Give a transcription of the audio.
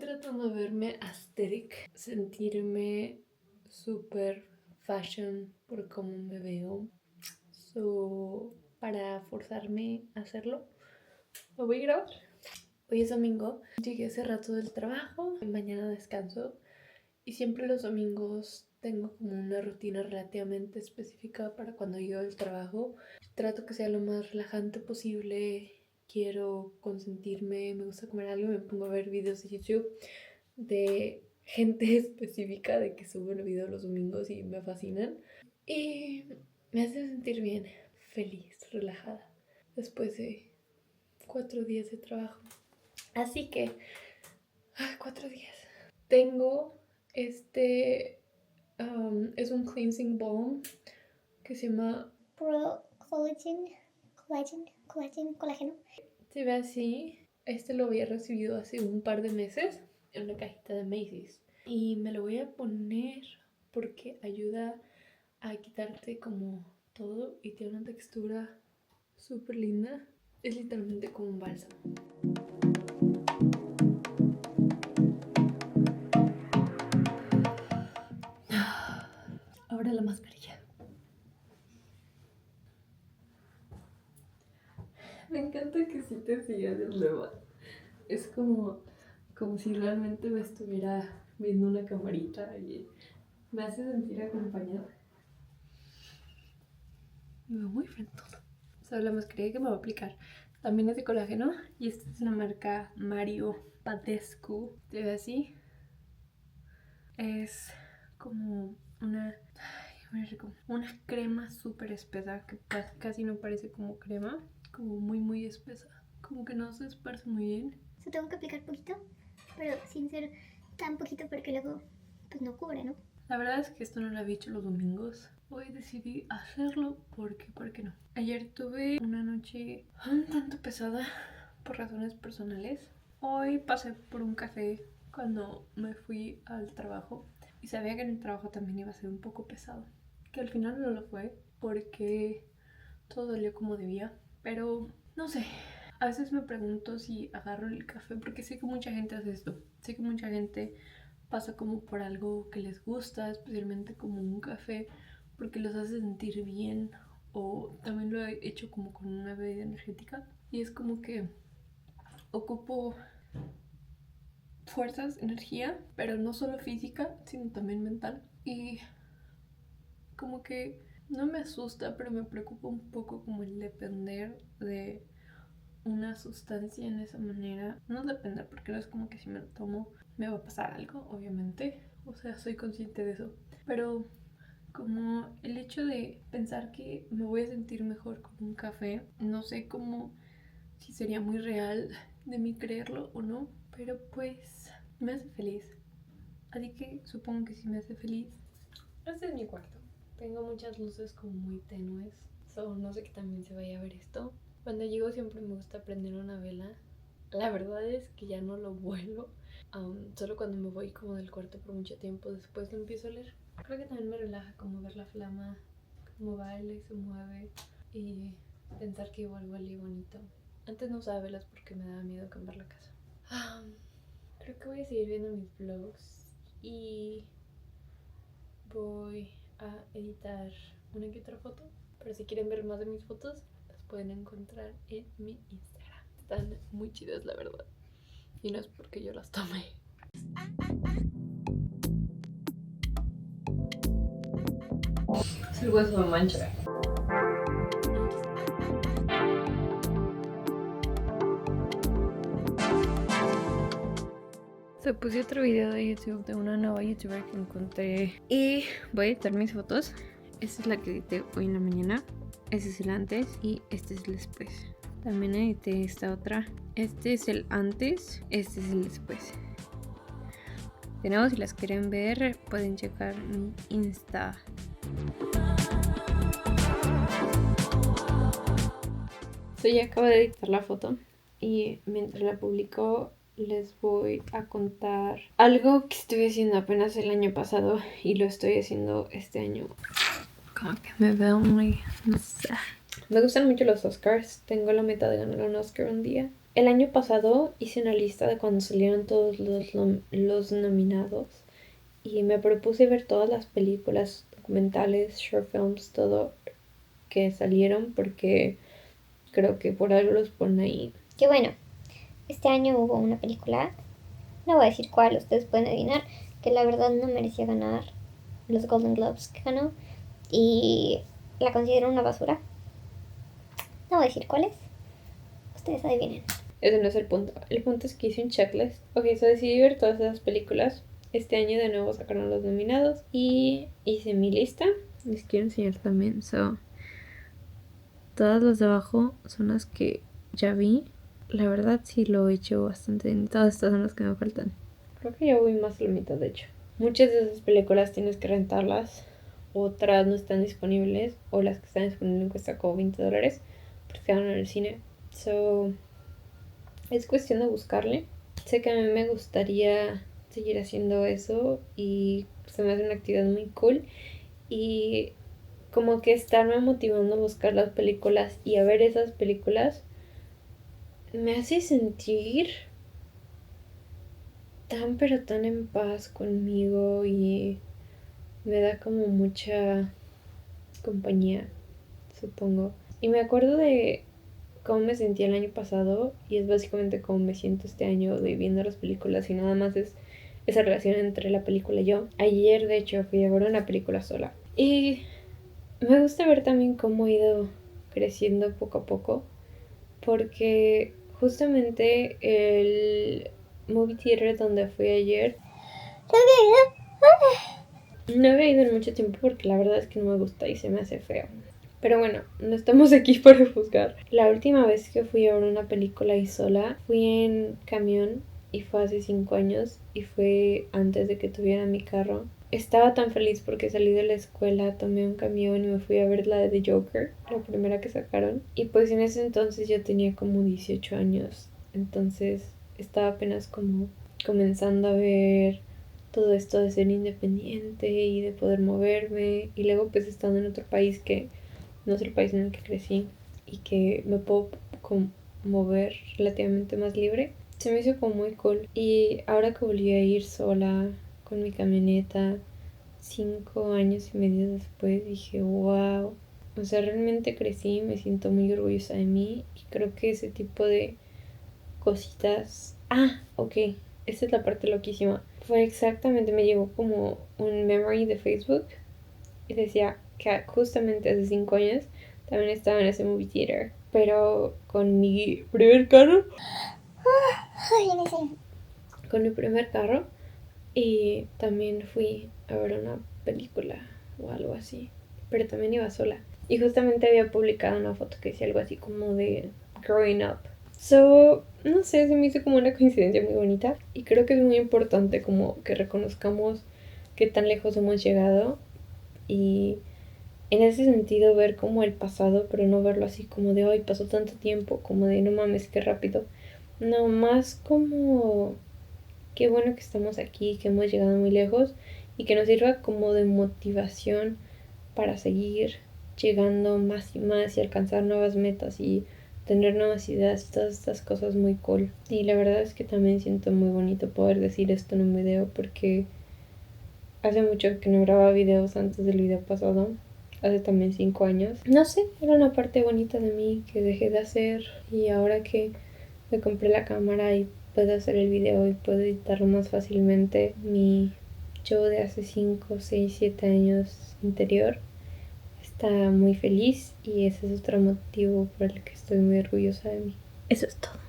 tratando de verme aesthetic, sentirme súper fashion por cómo me veo. Para forzarme a hacerlo, lo voy a grabar. Hoy es domingo, llegué hace rato del trabajo, mañana descanso y siempre los domingos tengo como una rutina relativamente específica para cuando llego del trabajo. Trato que sea lo más relajante posible, quiero consentirme, me gusta comer algo, me pongo a ver videos de YouTube de gente específica de que sube el video los domingos y me fascinan. Y me hace sentir bien, feliz, relajada, después de 4 días de trabajo. Así que, 4 días. Tengo es un cleansing balm que se llama colágeno. Se ve así. Lo había recibido hace un par de meses en una cajita de Macy's. Y me lo voy a poner porque ayuda a quitarte como todo y tiene una textura súper linda. Es literalmente como un bálsamo. Ahora la mascarilla. Me encanta que sí te sigas de nuevo. Es como si realmente me estuviera viendo una camarita y me hace sentir acompañada. Me veo muy frentosa. O sea, la mascarilla que me va a aplicar también es de colágeno y esta es la marca Mario Badescu. Se ve así. Es como una crema súper espesa que casi no parece como crema, como muy espesa, como que no se esparce muy bien. Se tengo que aplicar poquito, pero sin ser tan poquito porque luego pues no cubre, ¿no? La verdad es que esto no lo había hecho los domingos. Hoy decidí hacerlo porque, ¿por qué no? Ayer tuve una noche un tanto pesada por razones personales. Hoy pasé por un café cuando me fui al trabajo y sabía que en el trabajo también iba a ser un poco pesado. Que al final no lo fue porque todo dolió como debía. Pero no sé, a veces me pregunto si agarro el café porque sé que mucha gente hace esto. Sé que mucha gente pasa como por algo que les gusta, especialmente como un café, porque los hace sentir bien. O también lo he hecho como con una bebida energética. Y es como que ocupo fuerzas, energía, pero no solo física, sino también mental. Y como que no me asusta, pero me preocupa un poco como el depender de una sustancia en esa manera. No depender, porque no es como que si me lo tomo me va a pasar algo, obviamente. O sea, soy consciente de eso. Pero como el hecho de pensar que me voy a sentir mejor con un café, no sé cómo, si sería muy real de mí creerlo o no, pero pues me hace feliz. Así que supongo que sí me hace feliz. Este es mi cuarto. Tengo muchas luces como muy tenues. No sé que también se vaya a ver esto. Cuando llego siempre me gusta prender una vela. La verdad es que ya no lo vuelo. Solo cuando me voy como del cuarto por mucho tiempo después lo empiezo a leer. Creo que también me relaja como ver la flama, como baila y se mueve. Y pensar que igual huele bonito. Antes no usaba velas porque me daba miedo quemar la casa. Creo que voy a seguir viendo mis vlogs y voy a editar una que otra foto. Pero si quieren ver más de mis fotos, las pueden encontrar en mi Instagram. Están muy chidas, la verdad. Y no es porque yo las tome. El hueso me mancha. Puse otro video de YouTube de una nueva youtuber que encontré y voy a editar mis fotos. Esta es la que edité hoy en la mañana. Este es el antes y este es el después. También edité esta otra. Este es el antes, este es el después. De nuevo, si las quieren ver, pueden checar mi Insta. Ya acabo de editar la foto y mientras la publico les voy a contar algo que estuve haciendo apenas el año pasado y lo estoy haciendo este año. Como que me veo muy, no sé. Me gustan mucho los Oscars. Tengo la meta de ganar un Oscar un día. el año pasado hice una lista de cuando salieron todos los nominados y me propuse ver todas las películas, documentales, short films, todo que salieron porque creo que por algo los ponen ahí. Que bueno, este año hubo una película, no voy a decir cuál, ustedes pueden adivinar, que la verdad no merecía ganar los Golden Globes que ganó y la considero una basura. No voy a decir cuál es, ustedes adivinen. Ese no es el punto. El punto es que hice un checklist. Ok, so decidí ver todas esas películas. Este año de nuevo sacaron los nominados y hice mi lista. Les quiero enseñar también. So, todas las de abajo son las que ya vi. La verdad sí lo he hecho bastante bien. Todas estas son las que me faltan. Creo que ya voy más a la mitad, de hecho. Muchas de esas películas tienes que rentarlas. Otras no están disponibles. O las que están disponibles cuestan como $20 porque quedaron en el cine. So, es cuestión de buscarle. Sé que a mí me gustaría seguir haciendo eso y se me hace una actividad muy cool. Y como que estarme motivando a buscar las películas y a ver esas películas me hace sentir tan pero tan en paz conmigo y me da como mucha compañía, supongo. Y me acuerdo de cómo me sentía el año pasado y es básicamente cómo me siento este año de viendo las películas y nada más es esa relación entre la película y yo. Ayer de hecho fui a ver una película sola y me gusta ver también cómo he ido creciendo poco a poco porque justamente el movie theater donde fui ayer no había ido en mucho tiempo porque la verdad es que no me gusta y se me hace feo. Pero bueno, no estamos aquí para juzgar. La última vez que fui a ver una película y sola, fui en camión y fue hace 5 años y fue antes de que tuviera mi carro. Estaba tan feliz porque salí de la escuela, tomé un camión y me fui a ver la de The Joker, la primera que sacaron. Y pues en ese entonces yo tenía como 18 años, entonces estaba apenas como comenzando a ver todo esto de ser independiente y de poder moverme y luego pues estando en otro país que no es el país en el que crecí y que me puedo mover relativamente más libre, se me hizo como muy cool. Y ahora que volví a ir sola con mi camioneta 5 años y medio después, dije wow, o sea, realmente crecí, me siento muy orgullosa de mí y creo que ese tipo de cositas. Ah, ok, esta es la parte loquísima. Fue exactamente, me llegó como un memory de Facebook y decía que justamente hace 5 años también estaba en ese movie theater, pero con mi primer carro. Con mi primer carro y también fui a ver una película o algo así, pero también iba sola. Y justamente había publicado una foto que decía algo así como de growing up. So, no sé, se me hizo como una coincidencia muy bonita y creo que es muy importante como que reconozcamos qué tan lejos hemos llegado y en ese sentido ver como el pasado, pero no verlo así como de hoy pasó tanto tiempo, como de no mames, qué rápido. No, más como qué bueno que estamos aquí, que hemos llegado muy lejos y que nos sirva como de motivación para seguir llegando más y más y alcanzar nuevas metas y tener nuevas ideas y todas estas cosas muy cool. Y la verdad es que también siento muy bonito poder decir esto en un video porque hace mucho que no grababa videos antes del video pasado. Hace también 5 años. No sé, era una parte bonita de mí que dejé de hacer y ahora que me compré la cámara y puedo hacer el video y puedo editarlo más fácilmente, mi yo de hace 5, 6, 7 años interior está muy feliz y ese es otro motivo por el que estoy muy orgullosa de mí. Eso es todo.